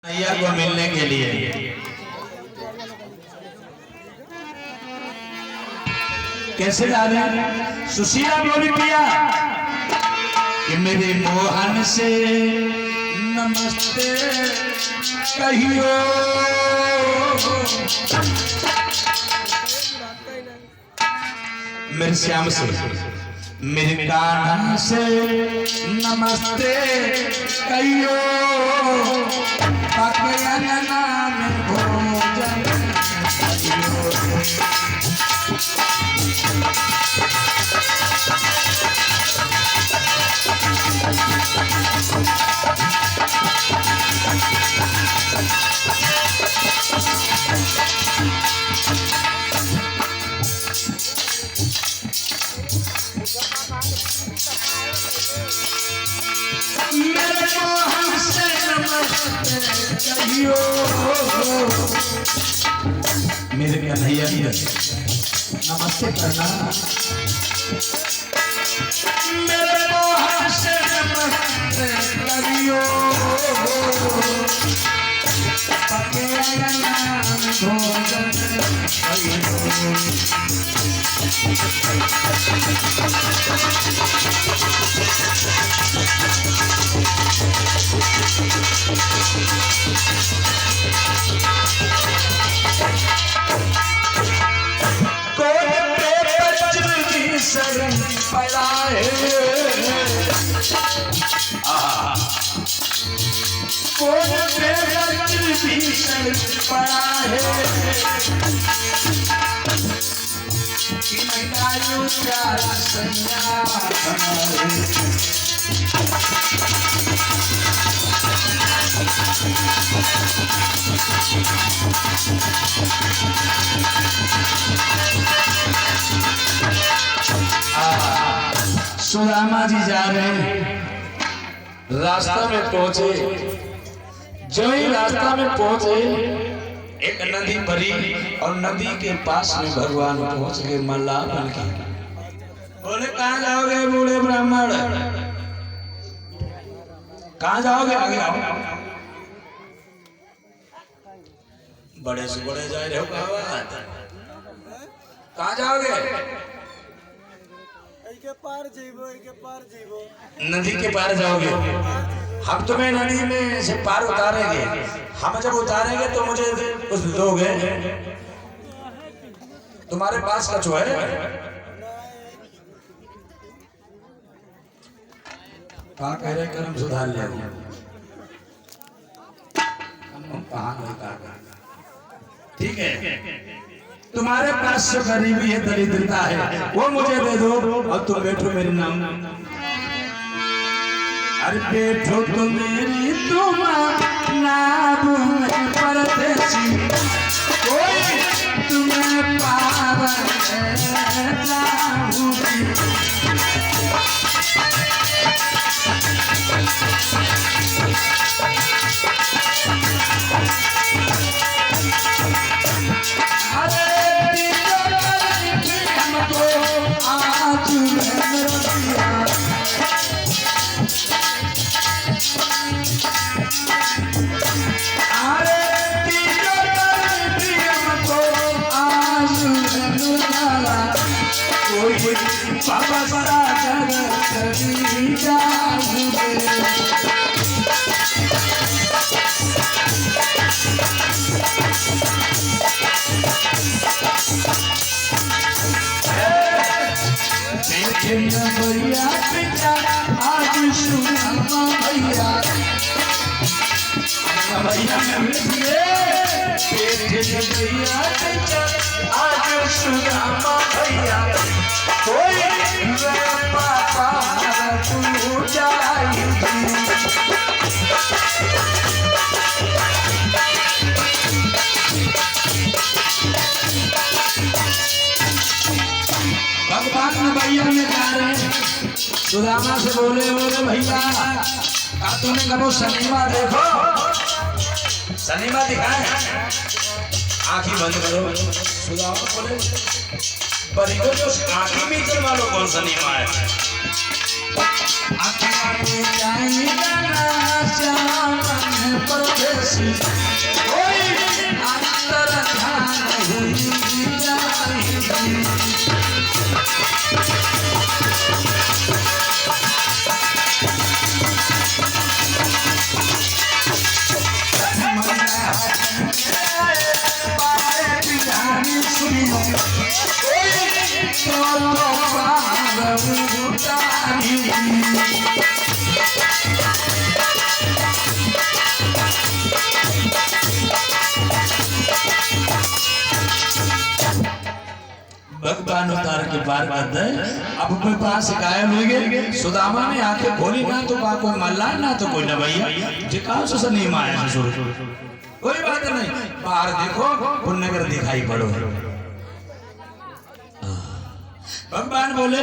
मैया को मिलने के लिए कैसे जा रहे हैं? सुशीला बोली पिया कि मेरे मोहन से नमस्ते कहियो, मेरे श्याम से मेरे कान्हा से नमस्ते कहियो, नाम भोजन मेरे मोहन से नमस्ते कहियो, मेरे कन्हैया नमस्ते करना। मेरे मोहन से नमस्ते करियो, पके नाम भोजन कहियो। शरण पड़ा है कौन भीषण पड़ा है कि महिलाओं का सुदामा जी जा रहे हैं, रास्ता में पहुंचे। जो ही रास्ता में पहुंचे एक नदी पड़ी और नदी के पास में भगवान पहुंच गए। मल्ला बल्कि बोले कहाँ जाओगे बूढ़े ब्राह्मण, कहाँ जाओगे? आगे आओ। बड़े से बड़े जा रहे हो, कहाँ जाओगे? के पार जीवो, के पार जीवो। नदी के पार जाओगे? हम तुम्हें नदी में से पार उतारेंगे। हम जब उतारेंगे तो मुझे कुछ दोगे? तुम्हारे पास कछु है? कहाँ कह रहे कर्म सुधार लिया? ठीक है, तुम्हारे पास जो गरीबी है, दरिद्रता है, वो मुझे दे दो और तुम बैठो मेरे नाम। अरे बैठो तो मेरी तुम नाम में परदेसी, कोई तुम्हें पावन बाबा बड़ा जगत भैया पिता आज सुदामा भैया भैया भैया आज सुदामा भैया कोई पापा तू जाएगी। भगवान भैया में जा रहे हैं, सुदामा से बोले भैया तुमने कबो शनिमा देखो? शनिमा दिखाए, आंखें बंद करो। सुदामा बोले पर इधर जो आंखें में चल वालों कौन शनिमा है? आंखें में परदेसी कोई अंतर ध्यान हुई जाई। भगवान उतार के पार कर दे। अब कोई पास गायब हो गए। सुदामा ने आंखें खोली ना तो कोई मल्ला ना तो कोई नवैया जिकाओ से नहीं माया शुरू कोई बात नहीं। बाहर देखो पुण्यगर दिखाई पड़ो। भगवान बोले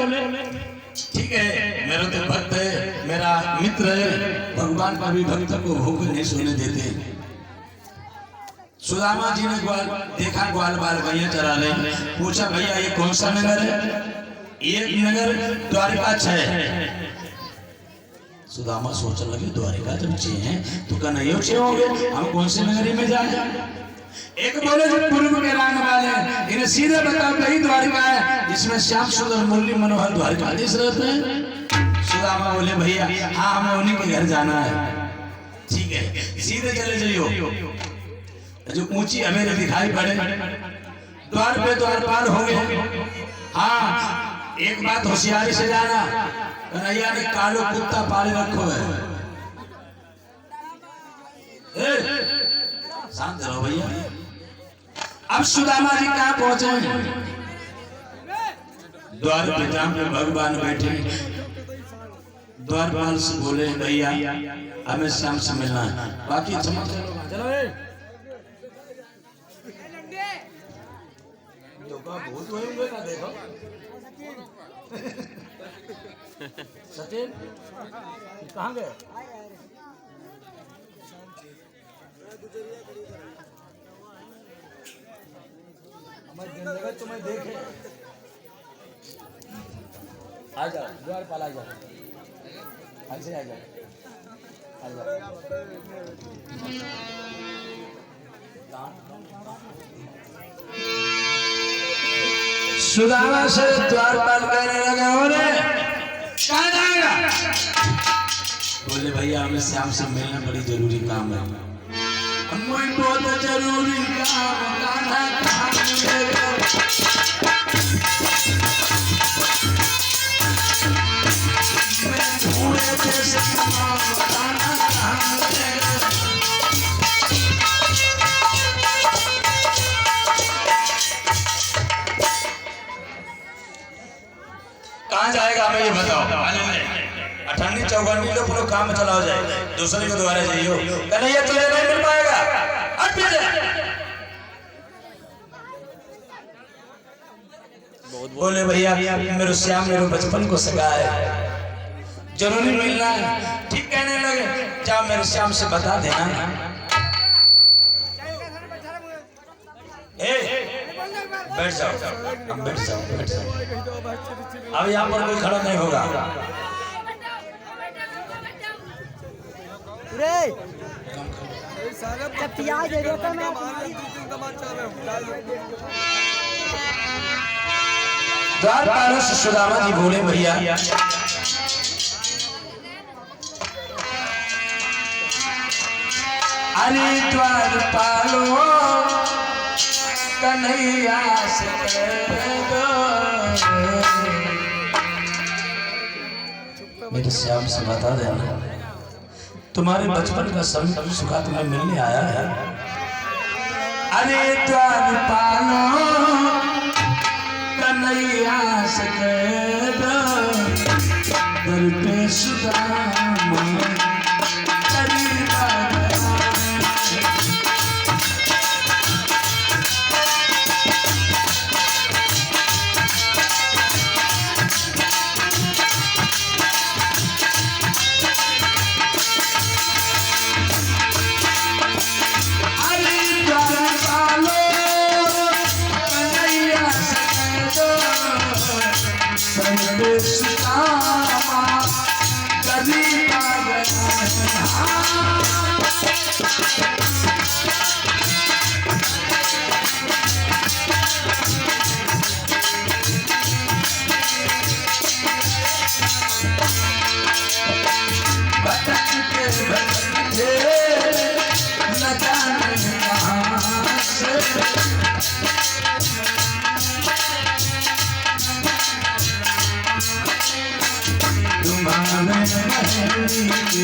ठीक है मेरा तो भक्त है मेरा मित्र है। भगवान कभी भक्त को भूख नहीं सोने देते। सुदामा जी ने ग्वाल देखा ग्वाल बाल गैया चरा रहे। पूछा भैया ये कौन सा नगर है? ये नगर द्वारिका है। सुदामा सोचने लगे द्वारिका जब चे हैं तो कन्हैया चे होंगे हम कौन से नगरी में जाए। एक बोले जो पूर्व के रान वाले इन्हें सीधे बताओ कहीं द्वारिका है जिसमें श्याम सुंदर मुरली मनोहर द्वारिकाधीश रहते हैं। सुदामा बोले भैया हाँ हमें उन्हीं के घर जाना है। ठीक है सीधे चले जाइयो। जो ऊंची हमें दिखाई पड़े द्वार पे द्वारपाल हो गए। हाँ एक बात होशियारी से जाना कन्हैया ने कालो कुत्ता पाले रखो है। शांत रहो भैया। अब सुदामा जी कहाँ पहुंचे? द्वार पे जाम में भगवान बैठे। द्वारपाल से बोले भैया हमें शाम से मिलना है बाकी चलो बहुत होंगे ना देखो। सचिन कहाँ गए? हमारी जिंदगी तुम्हें देखे। आ जाओ द्वारपाल आ जाओ ऐसे आ जाओ आ जाओ। सुदामा से द्वारपाल कहने लगा बोले कहाँ जाएगा? बोले भैया हमें श्याम से मिलना बड़ी जरूरी काम है। बहुत जरूरी काम कहाँ जाएगा हमें ये बताओ। 58-54 पूरा काम चला हो जाए दूसरे को दोबारा जाइयो कन्हैया तुझे नहीं मिल पाएगा। हट पीछे। बोले भैया मेरे श्याम मेरे बचपन को सगा है जरूरी मिलना है। ठीक कहने लगे जाओ मेरे श्याम से बता देना। बैठ जाओ अब बैठ जाओ बैठ जाओ। अब यहाँ पर कोई खड़ा नहीं होगा। द्वारपाल से सुदामा जी बोले भैया अरे द्वारपालो कन्हैया से मेरे श्याम से बता देना तुम्हारे बचपन का सभी सुखा तुम्हें मिलने आया है। अरे द्वारपालो कन्हैया से दर पे सुदामा भटकते भटकते न जाने कहाँ से तुम्हारे महल के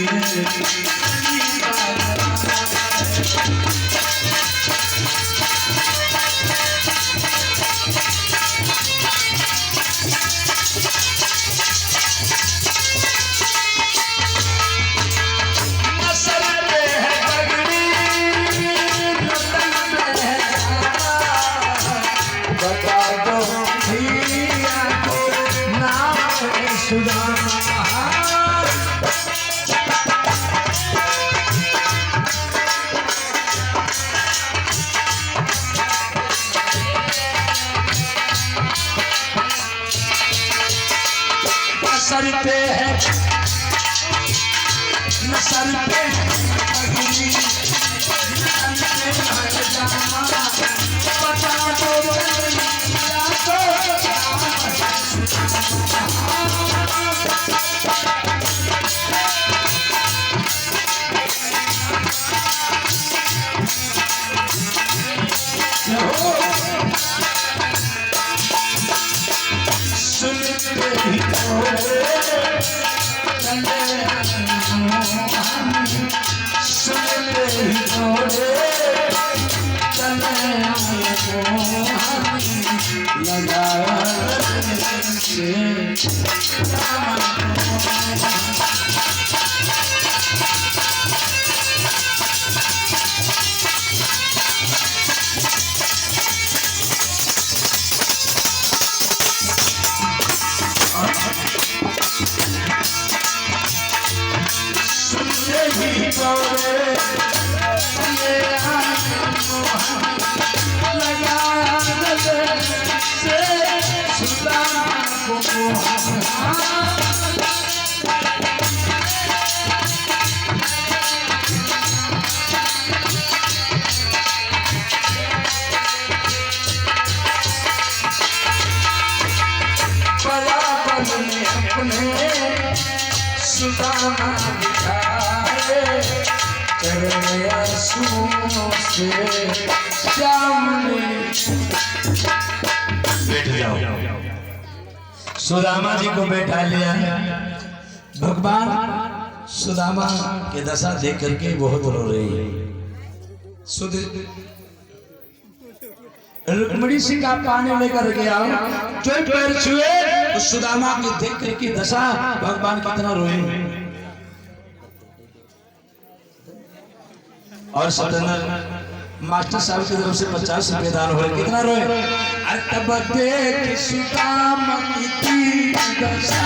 सर पे है न सर पे पगड़ी न सर पे जामा पता तो बलिया तो सुनते ही सुदामा दिखाए तेरे आंसुओं से बैठ जाओ। सुदामा जी को बैठा लिया। भगवान सुदामा की दशा देख करके बहुत रो रही है। रुक्मिणी सिंह का पानी लेकर गया, जो पैर छुए उस सुदामा की देख करके दशा भगवान कितना रोए। और सतना मास्टर साहब की तरफ से 50 रुपए दान हो रहे, कितना रोए। अरे तब देख सुदामा की दशा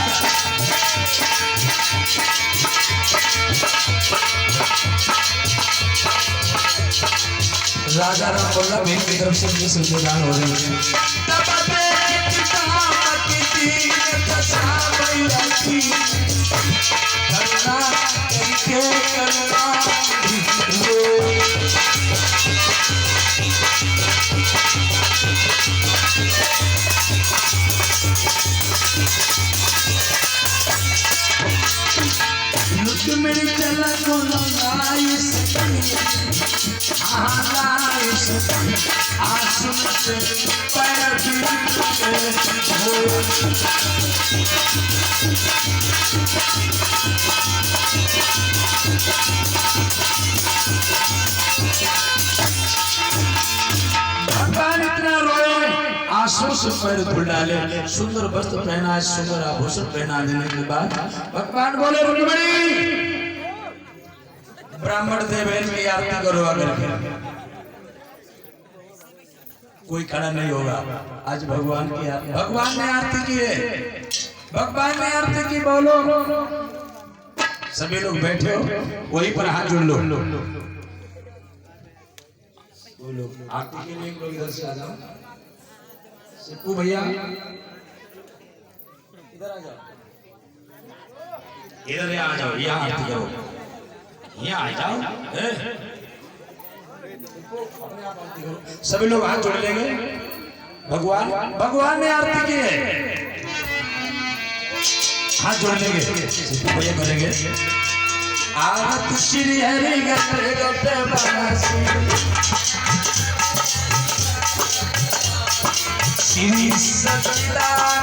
राजा राम बोला भीम की तरफ से 20 रुपए दान हो रहे हैं। मेरी चला को आंसू से पैर भगवान इतना रोए, आंसू से पैर धुल डाले, सुंदर वस्त्र पहना, सुंदर आभूषण पहना देने के बाद भगवान बोले रुक्मिणी ब्राह्मण देवेन की आरती करो। अगर कोई खड़ा नहीं होगा आज भगवान की आरती, भगवान ने आरती की है, भगवान ने आरती की। बोलो सभी लोग बैठे हो वहीं पर हाथ जोड़ लो। बोलो आरती के लिए लोग इधर से आ जाओ। सिप्पू भैया इधर आ जाओ, इधर आ जाओ, यहाँ आरती करो, यहाँ आ जाओ। सभी लोग हाथ जोड़ लेंगे। भगवान भगवान ने आरती की है, हाथ जोड़ लेंगे, भैया करेंगे। आरती श्री हरि गते गते बासी, श्री सच्चिदानंद